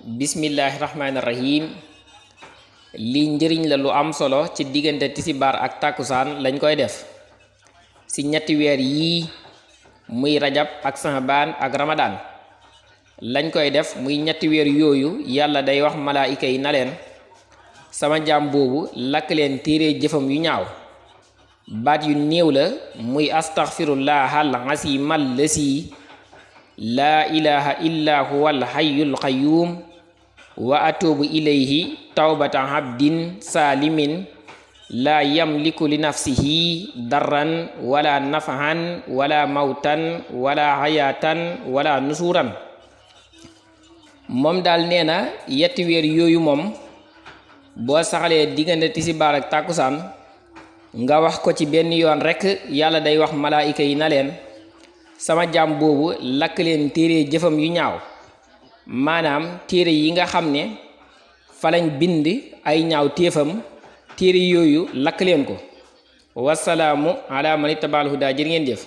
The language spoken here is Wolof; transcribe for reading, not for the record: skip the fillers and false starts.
bismillahirrahmanirrahim. lii njëriñ la lu am solo ci diggante tisibaar ak tàkkusaan lañ koy def ci ñetti weer yii muy rajab ak saxbaan ak ramadaan lañ koy def muy ñetti weer yooyu yàlla day wax malaayika yi na leen sama jaam boobu lakk leen téere jëfam yu ñaaw. baat yu néew la muy astaghfirullahal asimal lasi laa ilaha illa huwal hayyul qayyum wa atubu ilayhi tawbata abdin salimin laa yamliku li nafsihi darran wala nafahan wala mawtan wala hayatan wala nusuran. moom daal nee na yetti weer yooyu moom boo saxalee diggante tisibaar ak tàkkusaan nga wax ko ci benn yoon rekk yàlla day wax malaayika yi na leen sama jaam boobu lakk leen téere jëfam yu ñaaw, maanaam téere yi nga xam ne fa lañ bind ay ñaaw téefam, téere yooyu lakk leen ko. wasalaamu ala man ittabaal hudaa. jërë ngeen jëf.